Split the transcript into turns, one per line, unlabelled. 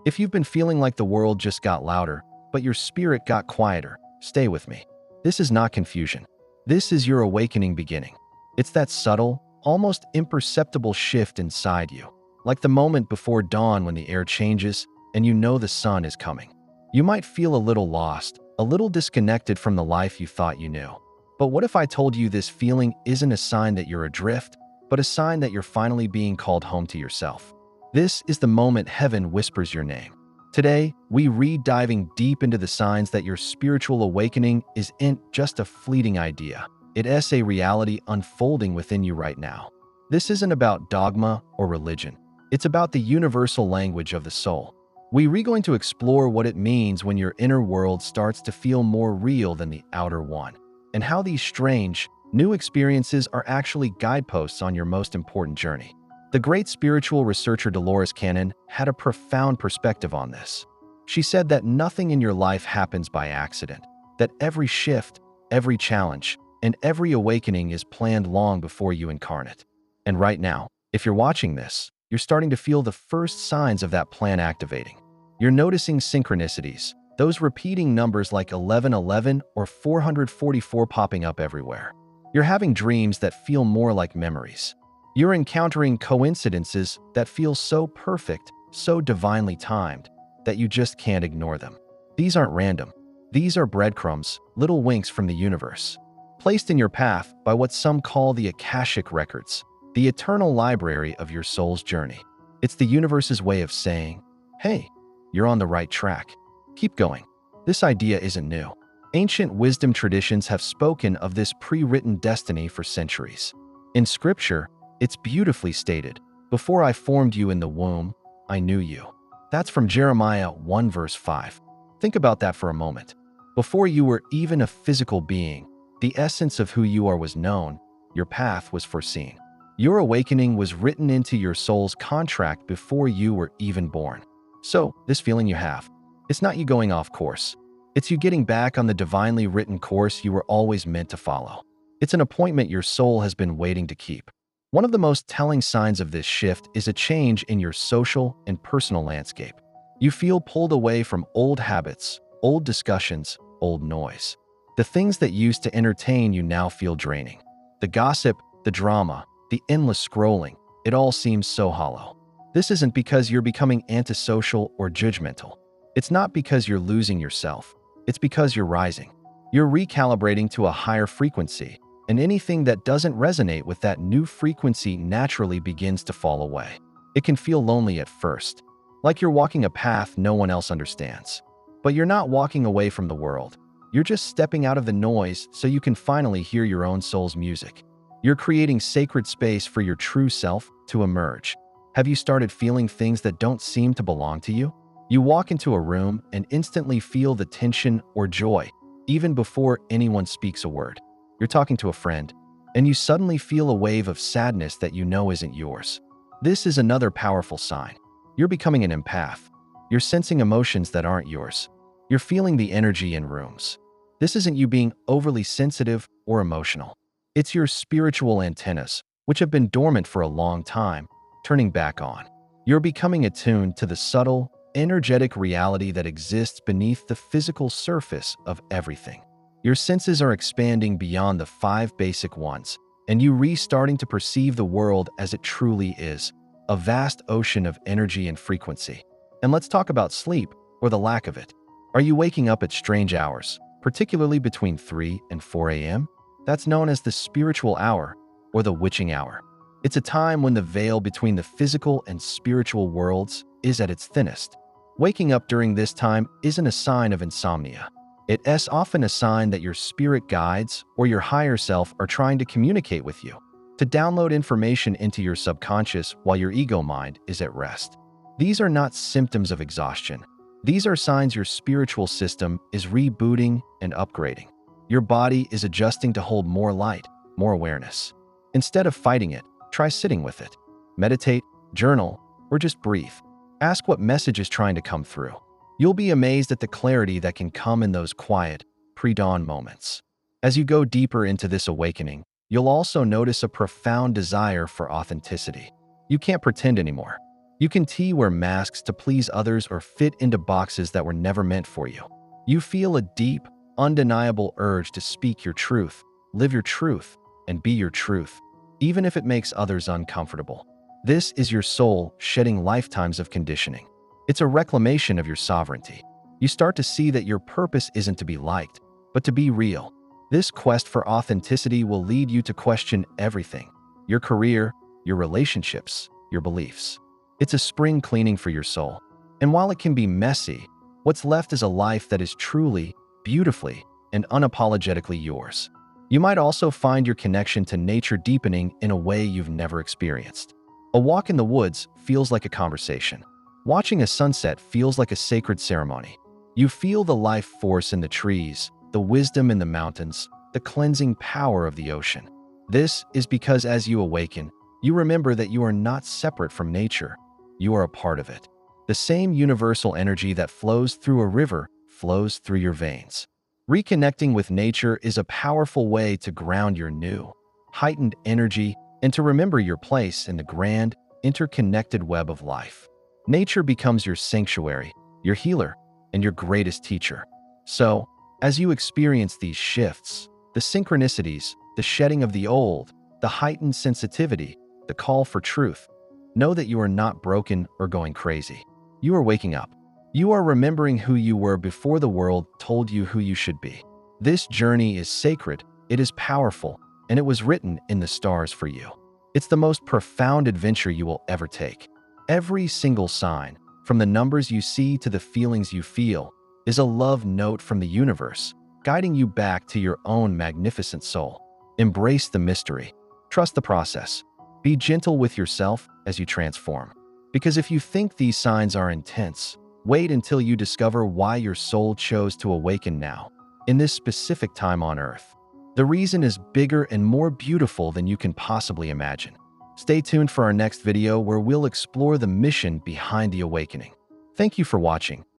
If you've been feeling like the world just got louder, but your spirit got quieter, stay with me. This is not confusion. This is your awakening beginning. It's that subtle, almost imperceptible shift inside you, like the moment before dawn when the air changes and you know the sun is coming. You might feel a little lost, a little disconnected from the life you thought you knew. But what if I told you this feeling isn't a sign that you're adrift, but a sign that you're finally being called home to yourself? This is the moment heaven whispers your name. Today, we read diving deep into the signs that your spiritual awakening isn't just a fleeting idea. It's a reality unfolding within you right now. This isn't about dogma or religion. It's about the universal language of the soul. We're going to explore what it means when your inner world starts to feel more real than the outer one, and how these strange, new experiences are actually guideposts on your most important journey. The great spiritual researcher Dolores Cannon had a profound perspective on this. She said that nothing in your life happens by accident, that every shift, every challenge, and every awakening is planned long before you incarnate. And right now, if you're watching this, you're starting to feel the first signs of that plan activating. You're noticing synchronicities, those repeating numbers like 1111 or 444 popping up everywhere. You're having dreams that feel more like memories. You're encountering coincidences that feel so perfect, so divinely timed, that you just can't ignore them. These aren't random. These are breadcrumbs, little winks from the universe, placed in your path by what some call the Akashic Records, the eternal library of your soul's journey. It's the universe's way of saying, hey, you're on the right track. Keep going. This idea isn't new. Ancient wisdom traditions have spoken of this pre-written destiny for centuries. In scripture, it's beautifully stated, "Before I formed you in the womb, I knew you." That's from Jeremiah 1 verse 5. Think about that for a moment. Before you were even a physical being, the essence of who you are was known, your path was foreseen. Your awakening was written into your soul's contract before you were even born. So, this feeling you have, it's not you going off course. It's you getting back on the divinely written course you were always meant to follow. It's an appointment your soul has been waiting to keep. One of the most telling signs of this shift is a change in your social and personal landscape. You feel pulled away from old habits, old discussions, old noise. The things that used to entertain you now feel draining. The gossip, the drama, the endless scrolling, it all seems so hollow. This isn't because you're becoming antisocial or judgmental. It's not because you're losing yourself. It's because you're rising. You're recalibrating to a higher frequency, and anything that doesn't resonate with that new frequency naturally begins to fall away. It can feel lonely at first, like you're walking a path no one else understands. But you're not walking away from the world. You're just stepping out of the noise so you can finally hear your own soul's music. You're creating sacred space for your true self to emerge. Have you started feeling things that don't seem to belong to you? You walk into a room and instantly feel the tension or joy, even before anyone speaks a word. You're talking to a friend, and you suddenly feel a wave of sadness that you know isn't yours. This is another powerful sign. You're becoming an empath. You're sensing emotions that aren't yours. You're feeling the energy in rooms. This isn't you being overly sensitive or emotional. It's your spiritual antennas, which have been dormant for a long time, turning back on. You're becoming attuned to the subtle, energetic reality that exists beneath the physical surface of everything. Your senses are expanding beyond the 5 basic ones, and you restarting to perceive the world as it truly is, a vast ocean of energy and frequency. And let's talk about sleep, or the lack of it. Are you waking up at strange hours, particularly between 3 and 4 a.m.? That's known as the spiritual hour, or the witching hour. It's a time when the veil between the physical and spiritual worlds is at its thinnest. Waking up during this time isn't a sign of insomnia. It's often a sign that your spirit guides or your higher self are trying to communicate with you, to download information into your subconscious while your ego mind is at rest. These are not symptoms of exhaustion. These are signs your spiritual system is rebooting and upgrading. Your body is adjusting to hold more light, more awareness. Instead of fighting it, try sitting with it. Meditate, journal, or just breathe. Ask what message is trying to come through. You'll be amazed at the clarity that can come in those quiet, pre-dawn moments. As you go deeper into this awakening, you'll also notice a profound desire for authenticity. You can't pretend anymore. You can wear masks to please others or fit into boxes that were never meant for you. You feel a deep, undeniable urge to speak your truth, live your truth, and be your truth, even if it makes others uncomfortable. This is your soul shedding lifetimes of conditioning. It's a reclamation of your sovereignty. You start to see that your purpose isn't to be liked, but to be real. This quest for authenticity will lead you to question everything: your career, your relationships, your beliefs. It's a spring cleaning for your soul. And while it can be messy, what's left is a life that is truly, beautifully, and unapologetically yours. You might also find your connection to nature deepening in a way you've never experienced. A walk in the woods feels like a conversation. Watching a sunset feels like a sacred ceremony. You feel the life force in the trees, the wisdom in the mountains, the cleansing power of the ocean. This is because as you awaken, you remember that you are not separate from nature. You are a part of it. The same universal energy that flows through a river flows through your veins. Reconnecting with nature is a powerful way to ground your new, heightened energy and to remember your place in the grand, interconnected web of life. Nature becomes your sanctuary, your healer, and your greatest teacher. So, as you experience these shifts, the synchronicities, the shedding of the old, the heightened sensitivity, the call for truth, know that you are not broken or going crazy. You are waking up. You are remembering who you were before the world told you who you should be. This journey is sacred, it is powerful, and it was written in the stars for you. It's the most profound adventure you will ever take. Every single sign, from the numbers you see to the feelings you feel, is a love note from the universe, guiding you back to your own magnificent soul. Embrace the mystery. Trust the process. Be gentle with yourself as you transform. Because if you think these signs are intense, wait until you discover why your soul chose to awaken now, in this specific time on Earth. The reason is bigger and more beautiful than you can possibly imagine. Stay tuned for our next video where we'll explore the mission behind the awakening. Thank you for watching.